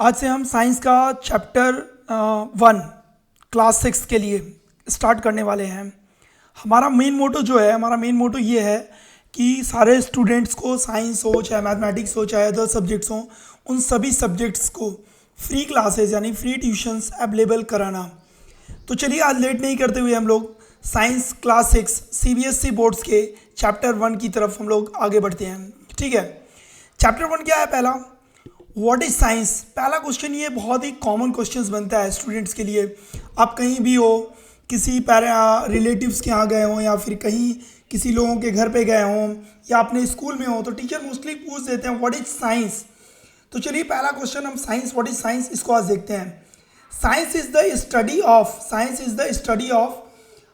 आज से हम साइंस का चैप्टर 1 क्लास 6 के लिए स्टार्ट करने वाले हैं। हमारा मेन मोटो ये है कि सारे स्टूडेंट्स को साइंस हो चाहे मैथमेटिक्स हो चाहे अदर सब्जेक्ट्स हों, उन सभी सब्जेक्ट्स को फ्री क्लासेस यानी फ्री ट्यूशन्स अवेलेबल कराना। तो चलिए आज लेट नहीं करते हुए हम लोग साइंस क्लास 6 सीबीएसई बोर्ड्स के चैप्टर 1 की तरफ हम लोग आगे बढ़ते हैं। ठीक है, चैप्टर 1 क्या है? पहला, व्हाट इज साइंस। पहला क्वेश्चन ये बहुत ही कॉमन क्वेश्चंस बनता है स्टूडेंट्स के लिए। आप कहीं भी हो, किसी रिलेटिव्स के यहाँ गए हों या फिर कहीं किसी लोगों के घर पे गए हों या अपने स्कूल में हो, तो टीचर मोस्टली पूछ देते हैं व्हाट इज साइंस। तो चलिए पहला क्वेश्चन हम साइंस, व्हाट इज साइंस, इसको आज देखते हैं। Science is the study of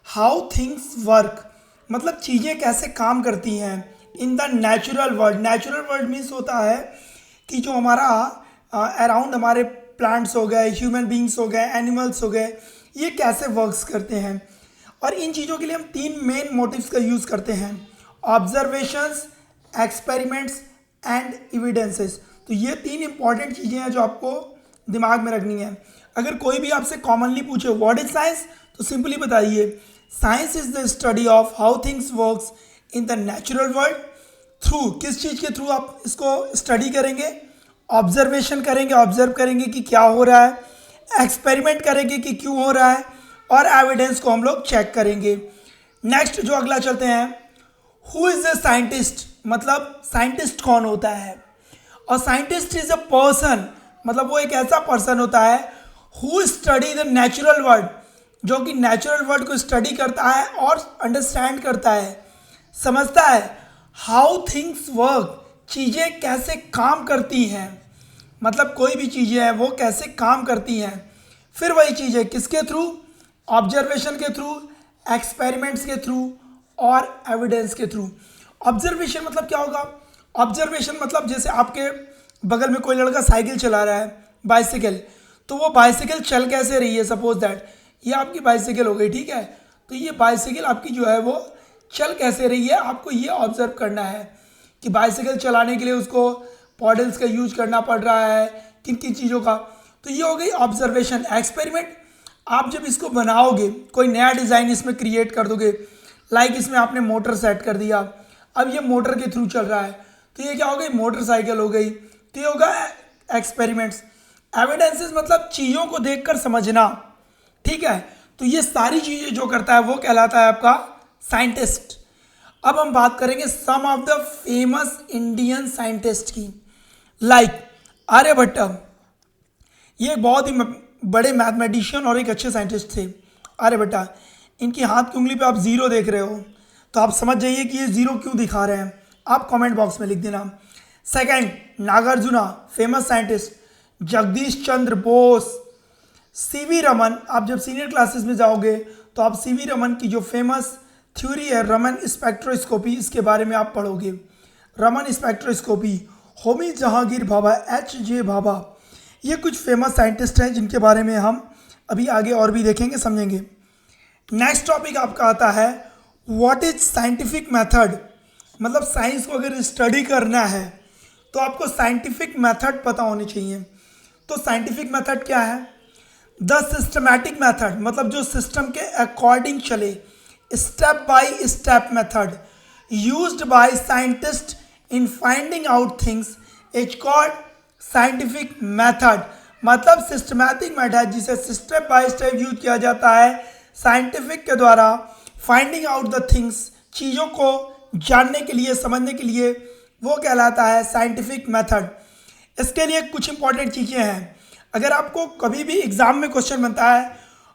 how things work, मतलब चीज़ें कैसे काम करती हैं in the natural world. Natural world means होता है कि जो हमारा अराउंड हमारे प्लांट्स हो गए, ह्यूमन बींग्स हो गए, एनिमल्स हो गए, ये कैसे वर्क्स करते हैं। और इन चीज़ों के लिए हम 3 मेन मोटिव्स का यूज़ करते हैं, ऑब्जर्वेशंस, एक्सपेरिमेंट्स एंड एविडेंसेस। तो ये 3 इंपॉर्टेंट चीज़ें हैं जो आपको दिमाग में रखनी है। अगर कोई भी आपसे कॉमनली पूछे व्हाट इज साइंस, तो सिंपली बताइए science is the study of how things works in the natural world through. किस चीज़ के थ्रू आप इसको स्टडी करेंगे? ऑब्जर्वेशन करेंगे, ऑब्जर्व करेंगे कि क्या हो रहा है, एक्सपेरिमेंट करेंगे कि क्यों हो रहा है, और एविडेंस को हम लोग चेक करेंगे। नेक्स्ट जो अगला चलते हैं, हु इज़ द साइंटिस्ट, मतलब साइंटिस्ट कौन होता है। और साइंटिस्ट इज अ पर्सन, मतलब वो एक ऐसा पर्सन होता है who study the natural world, जो कि नेचुरल वर्ल्ड को स्टडी करता है और अंडरस्टैंड करता है, समझता है हाउ थिंग्स वर्क, चीज़ें कैसे काम करती हैं, मतलब कोई भी चीज़ें हैं वो कैसे काम करती हैं। फिर वही चीज़ें किसके थ्रू? ऑब्जर्वेशन के थ्रू, एक्सपेरिमेंट्स के थ्रू और एविडेंस के थ्रू। ऑब्जर्वेशन मतलब क्या होगा? ऑब्जर्वेशन मतलब जैसे आपके बगल में कोई लड़का साइकिल चला रहा है, बाइसिकल, तो वो बाइसिकल चल कैसे रही है, सपोज दैट ये आपकी बाइसिकल हो गई, ठीक है। तो ये बाइसिकल आपकी जो है वो चल कैसे रही है, आपको ये ऑब्जर्व करना है कि बाइसिकल चलाने के लिए उसको पॉडल्स का यूज करना पड़ रहा है, किन किन चीज़ों का। तो ये हो गई ऑब्जर्वेशन। एक्सपेरिमेंट, आप जब इसको बनाओगे, कोई नया डिज़ाइन इसमें क्रिएट कर दोगे, लाइक इसमें आपने मोटर सेट कर दिया, अब ये मोटर के थ्रू चल रहा है, तो ये क्या हो गई? मोटरसाइकिल हो गई। तो ये होगा एक्सपेरिमेंट्स। एविडेंसेस मतलब चीज़ों को देखकर समझना, ठीक है। तो ये सारी चीज़ें जो करता है वो कहलाता है आपका साइंटिस्ट। अब हम बात करेंगे some of the famous Indian scientist की, लाइक आर्यभट्ट। ये बहुत ही बड़े मैथमेटिशियन और एक अच्छे साइंटिस्ट थे आर्यभट्टा। इनकी हाथ की उंगली पे आप जीरो देख रहे हो, तो आप समझ जाइए कि ये जीरो क्यों दिखा रहे हैं, आप कमेंट बॉक्स में लिख देना। Second, Nagarjuna, famous scientist. Jagadish Chandra Bose, CV Raman. आप जब सीनियर क्लासेस में जाओगे तो आप सीवी रमन की जो फेमस थ्योरी है रमन स्पेक्ट्रोस्कोपी, इसके बारे में आप पढ़ोगे। Raman spectroscopy, Homi Jahangir Bhabha, H.J. भाभा, ये कुछ फेमस साइंटिस्ट हैं जिनके बारे में हम अभी आगे और भी देखेंगे, समझेंगे। नेक्स्ट टॉपिक आपका आता है व्हाट इज साइंटिफिक मेथड, मतलब साइंस को अगर स्टडी करना है तो आपको साइंटिफिक मेथड पता होनी चाहिए। तो साइंटिफिक मेथड क्या है? द सिस्टमैटिक मेथड, मतलब जो सिस्टम के अकॉर्डिंग चले, step by step method used by scientist in finding out things is called scientific method. मतलब सिस्टमैटिक मेथड जिसे स्टेप बाय स्टेप यूज किया जाता है साइंटिफिक के द्वारा फाइंडिंग आउट द थिंग्स, चीज़ों को जानने के लिए, समझने के लिए, वो कहलाता है साइंटिफिक मेथड। इसके लिए कुछ इंपॉर्टेंट चीज़ें हैं। अगर आपको कभी भी एग्जाम में क्वेश्चन बनता है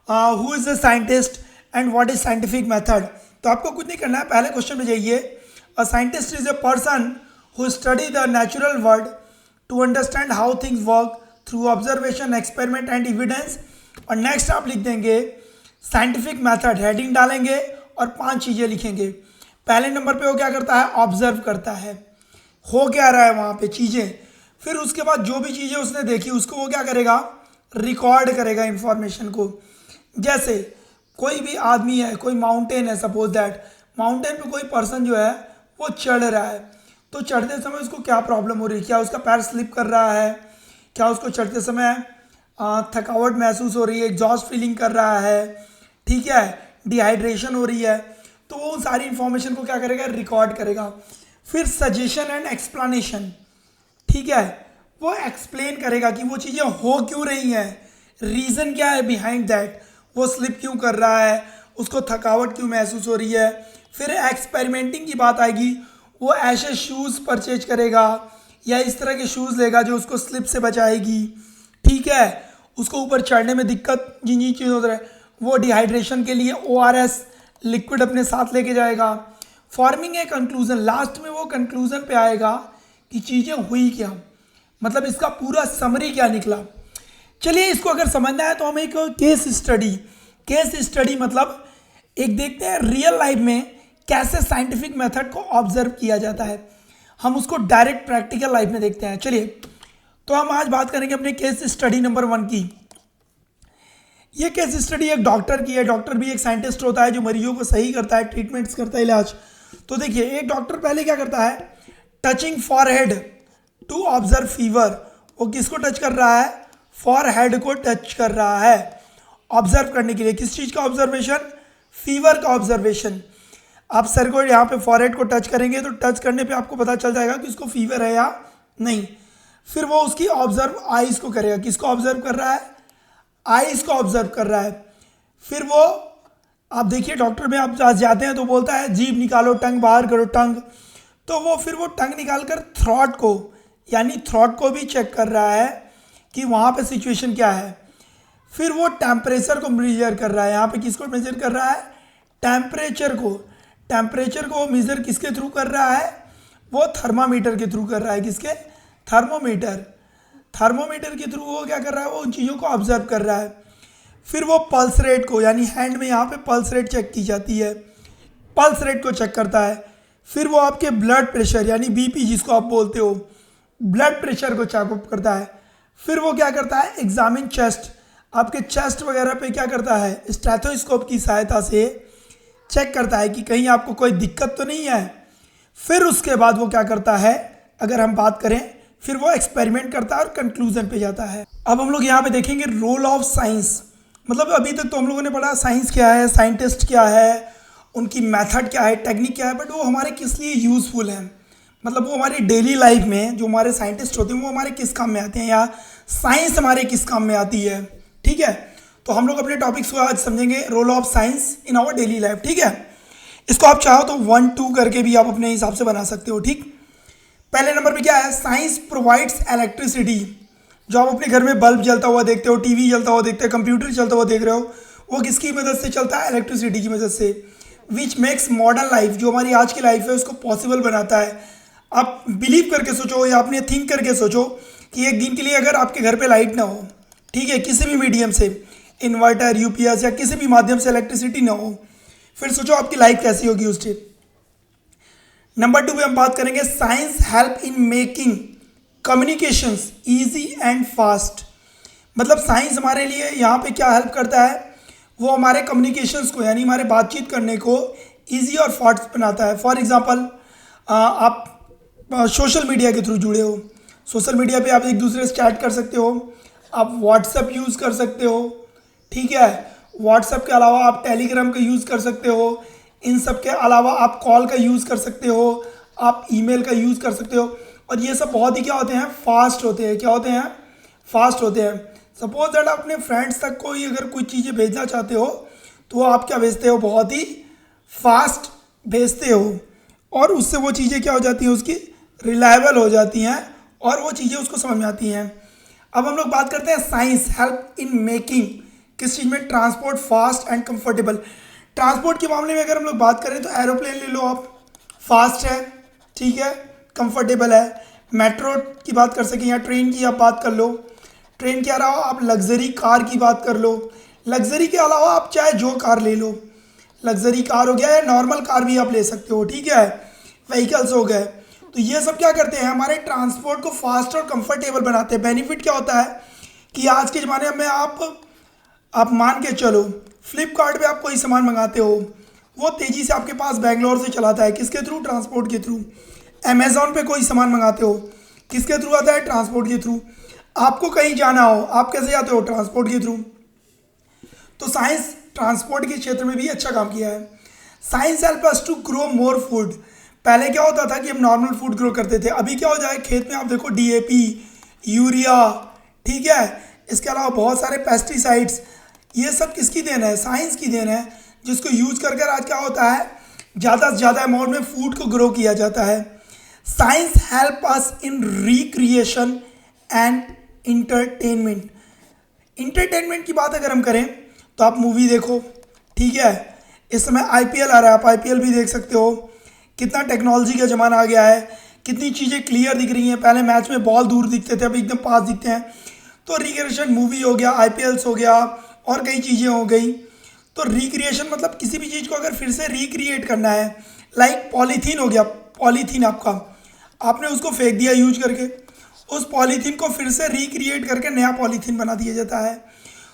who is the scientist and what is scientific method, तो आपको कुछ नहीं करना है, पहले क्वेश्चन में जाइए। A scientist is a person who study the natural world to understand how things work through observation, experiment and evidence. और नेक्स्ट आप लिख देंगे साइंटिफिक मेथड, हेडिंग डालेंगे और 5 चीज़ें लिखेंगे। पहले नंबर पे वो क्या करता है? ऑब्जर्व करता है, हो क्या रहा है वहाँ पे चीज़ें। फिर उसके बाद जो भी चीज़ें उसने देखी उसको वो क्या करेगा? रिकॉर्ड करेगा इंफॉर्मेशन को। जैसे कोई भी आदमी है, कोई माउंटेन है, सपोज दैट माउंटेन पे कोई पर्सन जो है वो चढ़ रहा है, तो चढ़ते समय उसको क्या प्रॉब्लम हो रही है, क्या उसका पैर स्लिप कर रहा है क्या उसको चढ़ते समय थकावट महसूस हो रही है, एग्जॉस्ट फीलिंग कर रहा है, ठीक है, डिहाइड्रेशन हो रही है, तो वो सारी इंफॉर्मेशन को क्या करेगा, रिकॉर्ड करेगा। फिर सजेशन एंड एक्सप्लेनेशन, ठीक है, वो एक्सप्लेन करेगा कि वो चीज़ें हो क्यों रही हैं, रीज़न क्या है बिहाइंड दैट, वो स्लिप क्यों कर रहा है, उसको थकावट क्यों महसूस हो रही है। फिर एक्सपेरिमेंटिंग की बात आएगी, वो ऐसे शूज़ परचेज करेगा या इस तरह के शूज़ लेगा जो उसको स्लिप से बचाएगी, ठीक है, उसको ऊपर चढ़ने में दिक्कत जिन जिन चीज़ों से वो डिहाइड्रेशन के लिए ORS लिक्विड अपने साथ लेके जाएगा। फॉर्मिंग ए कंक्लूजन, लास्ट में वो कंक्लूजन पे आएगा कि चीज़ें हुई क्या, मतलब इसका पूरा समरी क्या निकला। चलिए इसको अगर समझना है तो हम एक केस स्टडी मतलब एक देखते हैं रियल लाइफ में कैसे साइंटिफिक मेथड को ऑब्जर्व किया जाता है, हम उसको डायरेक्ट प्रैक्टिकल लाइफ में देखते हैं। चलिए तो हम आज बात करेंगे अपने केस स्टडी नंबर 1 की। ये केस स्टडी एक डॉक्टर की है। डॉक्टर भी एक साइंटिस्ट होता है जो मरीजों को सही करता है, ट्रीटमेंट्स करता है, इलाज। तो देखिए एक डॉक्टर पहले क्या करता है, touching forehead to observe fever. वो किसको टच कर रहा है, फॉरहेड को टच कर रहा है ऑब्जर्व करने के लिए। किस चीज़ का ऑब्जर्वेशन, फीवर का ऑब्जर्वेशन। आप सर को यहाँ पे फॉरहेड को टच करेंगे तो टच करने पे आपको पता चल जाएगा कि उसको फीवर है या नहीं। फिर वो उसकी ऑब्जर्व आइज़ को करेगा। किसको ऑब्जर्व कर रहा है, आइज़ को ऑब्जर्व कर रहा है। फिर वो आप देखिए डॉक्टर में आप जाते हैं तो बोलता है जीभ निकालो, टंग बाहर करो, टंग। तो वो फिर वो टंग निकाल कर थ्रॉट को यानी थ्रॉट को भी चेक कर रहा है कि वहाँ पे सिचुएशन क्या है। फिर वो टेम्परेचर को मेजर कर रहा है। यहाँ पे किसको मेजर कर रहा है, टेम्परेचर को। टेम्परेचर को मेजर किसके थ्रू कर रहा है, वो थर्मामीटर के थ्रू कर रहा है। किसके, थर्मोमीटर के थ्रू वो क्या कर रहा है, वो उन चीज़ों को ऑब्जर्व कर रहा है। फिर वो पल्स रेट को यानी हैंड में यहाँ पे पल्स रेट चेक की जाती है, पल्स रेट को चेक करता है। फिर वो आपके ब्लड प्रेशर यानी BP जिसको आप बोलते हो, ब्लड प्रेशर को चेकअप करता है। फिर वो क्या करता है, एग्जामिन चेस्ट, आपके चेस्ट वगैरह पे क्या करता है, स्टेथोस्कोप की सहायता से चेक करता है कि कहीं आपको कोई दिक्कत तो नहीं है। फिर उसके बाद वो क्या करता है, अगर हम बात करें, फिर वो एक्सपेरिमेंट करता है और कंक्लूजन पे जाता है। अब हम लोग यहाँ पे देखेंगे रोल ऑफ साइंस। मतलब अभी तक तो हम लोगों ने पढ़ा साइंस क्या है, साइंटिस्ट क्या है, उनकी मेथड क्या है, टेक्निक क्या है, बट वो हमारे किस लिए यूज़फुल हैं, मतलब वो हमारी डेली लाइफ में जो हमारे साइंटिस्ट होते हैं वो हमारे किस काम में आते हैं, या साइंस हमारे किस काम में आती है। ठीक है, तो हम लोग अपने टॉपिक्स को आज समझेंगे, role of science in our daily life. ठीक है, इसको आप चाहो तो 1, 2 करके भी आप अपने हिसाब से बना सकते हो। ठीक, पहले नंबर पे क्या है, साइंस प्रोवाइड्स इलेक्ट्रिसिटी। जो आप अपने घर में बल्ब जलता हुआ देखते हो, टीवी जलता हुआ देखते हो, कंप्यूटर चलता हुआ देख रहे हो, वो किसकी मदद से चलता है, इलेक्ट्रिसिटी की मदद से। विच मेक्स मॉडर्न लाइफ, जो हमारी आज की लाइफ है उसको पॉसिबल बनाता है। आप बिलीव करके सोचो या अपने थिंक करके सोचो कि एक दिन के लिए अगर आपके घर पे लाइट ना हो, ठीक है, किसी भी मीडियम से, इन्वर्टर, UPS या किसी भी माध्यम से इलेक्ट्रिसिटी ना हो, फिर सोचो आपकी लाइफ कैसी होगी उस टाइम। नंबर 2 पे हम बात करेंगे, science help in making communications easy and fast. मतलब साइंस हमारे लिए यहाँ पे क्या हेल्प करता है, वो हमारे कम्युनिकेशंस को यानी हमारे बातचीत करने को इजी और फास्ट बनाता है। फॉर एग्जांपल, आप सोशल मीडिया के थ्रू जुड़े हो, सोशल मीडिया पे आप एक दूसरे से चैट कर सकते हो, आप व्हाट्सएप यूज़ कर सकते हो, ठीक है, व्हाट्सएप के अलावा आप टेलीग्राम का यूज़ कर सकते हो, इन सब के अलावा आप कॉल का यूज़ कर सकते हो, आप ईमेल का यूज़ कर सकते हो। और ये सब बहुत ही क्या होते हैं, फास्ट होते हैं। क्या होते हैं, फास्ट होते हैं। सपोज दैट आप अपने फ्रेंड्स तक कोई अगर कोई चीज़ें भेजना चाहते हो तो वो आप क्या भेजते हो, बहुत ही फास्ट भेजते हो, और उससे वो चीज़ें क्या हो जाती हैं, उसकी रिलायबल हो जाती हैं और वो चीज़ें उसको समझ में आती हैं। अब हम लोग बात करते हैं साइंस हेल्प इन मेकिंग किस चीज़ में, transport fast and comfortable. Transport के मामले में अगर हम लोग बात करें तो एरोप्लेन ले लो आप, फास्ट है, ठीक है, कंफर्टेबल है। मेट्रो की बात कर सकें या ट्रेन की आप बात कर लो, ट्रेन के अलावा आप लग्जरी कार की बात कर लो, लग्जरी के अलावा आप चाहे जो कार ले लो, लग्जरी कार हो गया या नॉर्मल कार भी आप ले सकते हो, ठीक है, व्हीकल्स हो गए। तो ये सब क्या करते हैं, हमारे ट्रांसपोर्ट को फास्ट और कंफर्टेबल बनाते हैं। बेनिफिट क्या होता है कि आज के ज़माने में आप मान के चलो, फ्लिपकार्ट पे आप कोई सामान मंगाते हो, वो तेज़ी से आपके पास बेंगलोर से चलाता है, किसके थ्रू, ट्रांसपोर्ट के थ्रू। अमेज़ॉन पे कोई सामान मंगाते हो, किसके थ्रू आता है, ट्रांसपोर्ट के थ्रू। आपको कहीं जाना हो, आप कैसे जाते हो? ट्रांसपोर्ट के थ्रू। तो साइंस ट्रांसपोर्ट के क्षेत्र में भी अच्छा काम किया है। Science help us to grow more food. पहले क्या होता था कि हम नॉर्मल फूड ग्रो करते थे, अभी क्या हो जाए खेत में आप देखो डीएपी, यूरिया, ठीक है, इसके अलावा बहुत सारे पेस्टिसाइड्स, ये सब किसकी देन है? साइंस की देन है, जिसको यूज कर कर आज क्या होता है, ज़्यादा से ज़्यादा अमाउंट में फूड को ग्रो किया जाता है। Science help us in recreation and entertainment. Entertainment की बात अगर हम करें तो आप मूवी देखो, ठीक है, इस समय आईपीएल आ रहा है, आप आईपीएल भी देख सकते हो। कितना टेक्नोलॉजी का ज़माना आ गया है, कितनी चीज़ें क्लियर दिख रही हैं। पहले मैच में बॉल दूर दिखते थे, अब एकदम पास दिखते हैं। तो रिक्रिएशन मूवी हो गया, आईपीएल्स हो गया, और कई चीज़ें हो गई। तो रिक्रिएशन मतलब किसी भी चीज़ को अगर फिर से रिक्रिएट करना है, लाइक पॉलीथीन हो गया, पॉलीथीन आपने उसको फेंक दिया यूज करके, उस पॉलीथीन को फिर से रिक्रिएट करके नया पॉलीथीन बना दिया जाता है।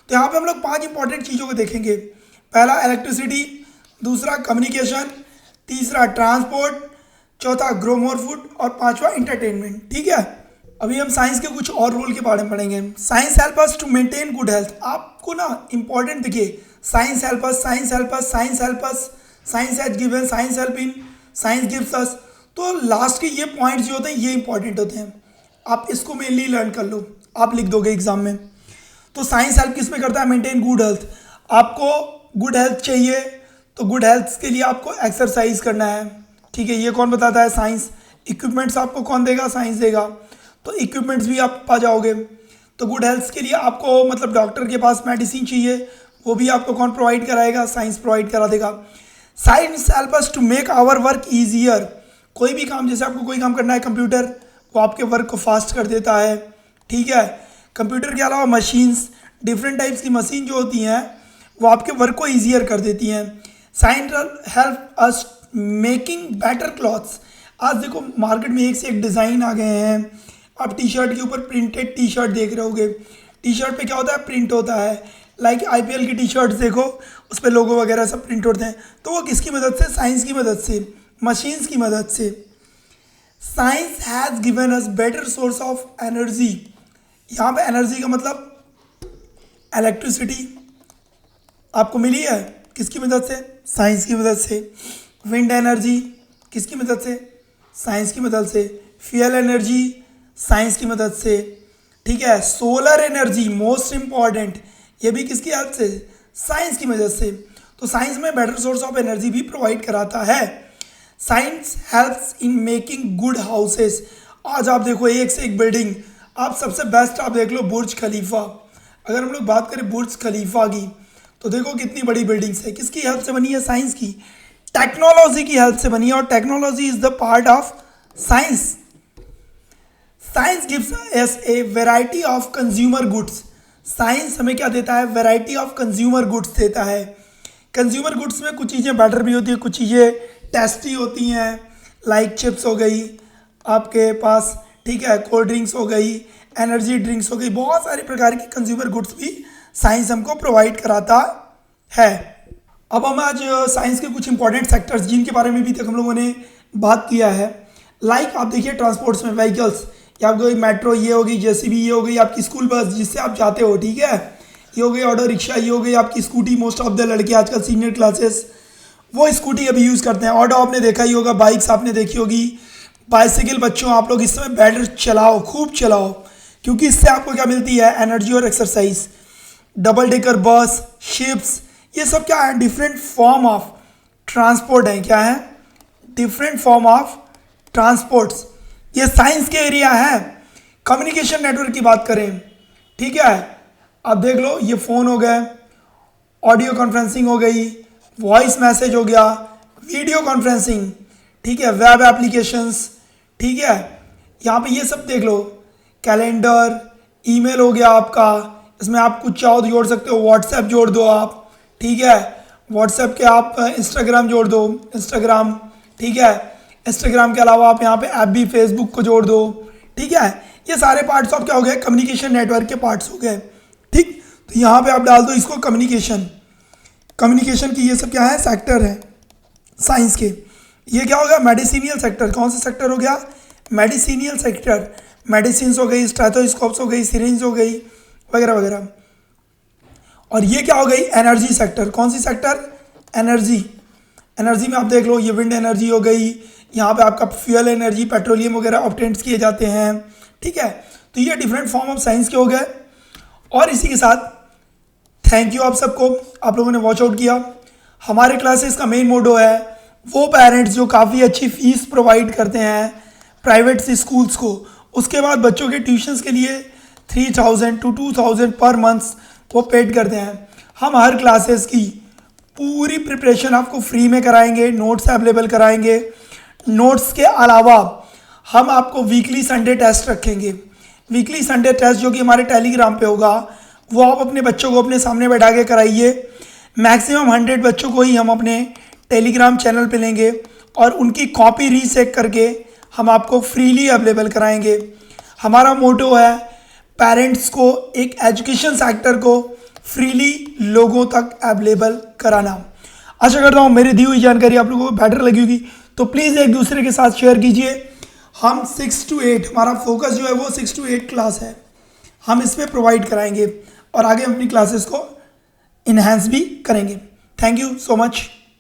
तो यहाँ पे हम लोग 5 इंपॉर्टेंट चीज़ों को देखेंगे। पहला इलेक्ट्रिसिटी, दूसरा कम्युनिकेशन, तीसरा ट्रांसपोर्ट, चौथा ग्रो मोर फूड, और पांचवा इंटरटेनमेंट। ठीक है, अभी हम साइंस के कुछ और रोल के बारे में पढ़ेंगे। Science help us to maintain good health. आपको ना इंपॉर्टेंट देखिए, science help us, science help us, science help us, science has given, science help in, science gives us. तो लास्ट के ये पॉइंट्स जो होते हैं ये इंपॉर्टेंट होते हैं, आप इसको मेनली लर्न कर लो, आप लिख दोगे एग्जाम में। तो साइंस हेल्प किस में करता है? Maintain good health. आपको गुड हेल्थ चाहिए तो गुड हेल्थ के लिए आपको एक्सरसाइज करना है, ठीक है, ये कौन बताता है? साइंस। इक्विपमेंट्स आपको कौन देगा? साइंस देगा। तो इक्विपमेंट्स भी आप पा जाओगे। तो गुड हेल्थ के लिए आपको मतलब डॉक्टर के पास मेडिसिन चाहिए, वो भी आपको कौन प्रोवाइड कराएगा? साइंस प्रोवाइड करा देगा। Science help us to make our work easier. कोई भी काम, जैसे आपको कोई काम करना है, कंप्यूटर वो आपके वर्क को फास्ट कर देता है, ठीक है। कंप्यूटर के अलावा मशीन्स, डिफरेंट टाइप्स की मशीन जो होती हैं वो आपके वर्क को ईजियर कर देती हैं। साइंस हेल्प अस मेकिंग बेटर क्लॉथ्स। आज देखो मार्केट में एक से एक डिज़ाइन आ गए हैं। आप टी शर्ट के ऊपर प्रिंटेड टी शर्ट देख रहे होगे, टी शर्ट पे क्या होता है? प्रिंट होता है। लाइक आईपीएल की टी शर्ट्स देखो, उस पर लोगो वगैरह सब प्रिंट होते हैं। तो वो किसकी मदद से? साइंस की मदद से, मशीन्स की मदद से। Science has given us better source of energy. यहाँ पे एनर्जी का मतलब इलेक्ट्रिसिटी आपको मिली है, किसकी मदद से? साइंस की मदद से। विंड एनर्जी किसकी मदद से? साइंस की मदद से। फ्यूल एनर्जी साइंस की मदद से, ठीक है। सोलर एनर्जी मोस्ट इम्पॉर्टेंट, ये भी किसकी हेल्प से? साइंस की मदद से। तो साइंस में बेटर सोर्स ऑफ एनर्जी भी प्रोवाइड कराता है। Science helps in making good houses. आज आप देखो एक से एक बिल्डिंग, आप सबसे बेस्ट आप देख लो बुर्ज खलीफा। अगर हम लोग बात करें बुर्ज खलीफा की, तो देखो कितनी बड़ी बिल्डिंग्स है, किसकी हेल्प से बनी है? साइंस की, टेक्नोलॉजी की हेल्प से बनी है। और technology is the part of science. Science gives S a variety of consumer goods. Science हमें क्या देता है? वेराइटी ऑफ कंज्यूमर गुड्स देता है। कंज्यूमर गुड्स में कुछ चीज़ें बेटर भी होती है, कुछ चीज़ें टेस्टी होती हैं, लाइक चिप्स हो गई आपके पास, ठीक है, कोल्ड ड्रिंक्स हो गई, एनर्जी ड्रिंक्स हो गई, बहुत सारे प्रकार की कंज्यूमर गुड्स भी साइंस हमको प्रोवाइड कराता है। अब हम आज साइंस के कुछ इंपॉर्टेंट सेक्टर्स जिनके बारे में भी तक हम लोगों ने बात किया है, लाइक आप देखिए ट्रांसपोर्ट्स में व्हीकल्स, या आपको मेट्रो ये हो गई, जेसीबी ये हो गई, आपकी स्कूल बस जिससे आप जाते हो, ठीक है, ये हो गई ऑटो रिक्शा, ये हो गई आपकी स्कूटी। मोस्ट ऑफ द लड़के आजकल सीनियर क्लासेस वो स्कूटी अभी यूज़ करते हैं। ऑटो आपने देखा ही होगा, बाइक्स आपने देखी होगी, बाइसिकल बच्चों आप लोग इस समय बैटर चलाओ, खूब चलाओ, क्योंकि इससे आपको क्या मिलती है? एनर्जी और exercise. Double decker bus, ships, ये सब क्या है? डिफरेंट फॉर्म ऑफ ट्रांसपोर्ट है। क्या है? Different form of transports. ये साइंस के एरिया है। कम्युनिकेशन नेटवर्क की बात करें, ठीक है, अब देख लो ये फ़ोन हो गए, ऑडियो कॉन्फ्रेंसिंग हो गई, वॉइस मैसेज हो गया, वीडियो कॉन्फ्रेंसिंग, ठीक है, वेब एप्लीकेशंस, ठीक है, यहाँ पे ये सब देख लो, कैलेंडर, ईमेल हो गया आपका, इसमें आप कुछ चाहो तो जोड़ सकते हो, व्हाट्सएप जोड़ दो आप, ठीक है, व्हाट्सएप के आप इंस्टाग्राम जोड़ दो, इंस्टाग्राम, ठीक है, इंस्टाग्राम के अलावा आप यहाँ पे ऐप भी फेसबुक को जोड़ दो, ठीक है। ये सारे पार्ट्स ऑफ क्या हो गए? कम्युनिकेशन नेटवर्क के पार्ट्स हो गए, ठीक। तो यहाँ पे आप डाल दो इसको कम्युनिकेशन। कम्युनिकेशन की ये सब क्या है? सेक्टर है साइंस के। ये क्या हो गया? Medicinal sector. कौन सा सेक्टर हो गया? Medicinal sector. मेडिसिन हो गई, स्टेथोस्कोप्स हो गई, सिरिंज हो गई, वगैरह वगैरह। और ये क्या हो गई, एनर्जी सेक्टर। कौन सी सेक्टर, एनर्जी। एनर्जी में आप देख लो, ये विंड एनर्जी हो गई, यहाँ पे आपका फ्यूल एनर्जी, पेट्रोलियम वगैरह ऑब्टेन्स किए जाते हैं, ठीक है। तो ये डिफरेंट फॉर्म ऑफ साइंस के हो गए। और इसी के साथ थैंक यू आप सबको, आप लोगों ने वॉच आउट किया। हमारे क्लासेस का मेन मोटो है, वो पेरेंट्स जो काफ़ी अच्छी फीस प्रोवाइड करते हैं प्राइवेट स्कूल्स को, उसके बाद बच्चों के ट्यूशन्स के लिए 3000 to 2000 पर मंथ वो पेड करते हैं। हम हर क्लासेस की पूरी प्रिपरेशन आपको फ्री में कराएंगे, नोट्स अवेलेबल कराएंगे। नोट्स के अलावा हम आपको वीकली संडे टेस्ट रखेंगे। वीकली संडे टेस्ट जो कि हमारे टेलीग्राम पे होगा, वो आप अपने बच्चों को अपने सामने बैठा के कराइए। मैक्सिमम 100 बच्चों को ही हम अपने टेलीग्राम चैनल पे लेंगे और उनकी कॉपी रीचेक करके हम आपको फ्रीली अवेलेबल कराएंगे। हमारा मोटो है पेरेंट्स को, एक एजुकेशन सेक्टर को फ्रीली लोगों तक अवेलेबल कराना। आशा करता हूँ मेरी दी हुई जानकारी आप लोगों को बेटर लगी होगी, तो प्लीज़ एक दूसरे के साथ शेयर कीजिए। हम 6 to 8, हमारा फोकस जो है वो 6 to 8 क्लास है, हम इस पर प्रोवाइड कराएंगे और आगे हम अपनी क्लासेस को इन्हेंस भी करेंगे। Thank you so much.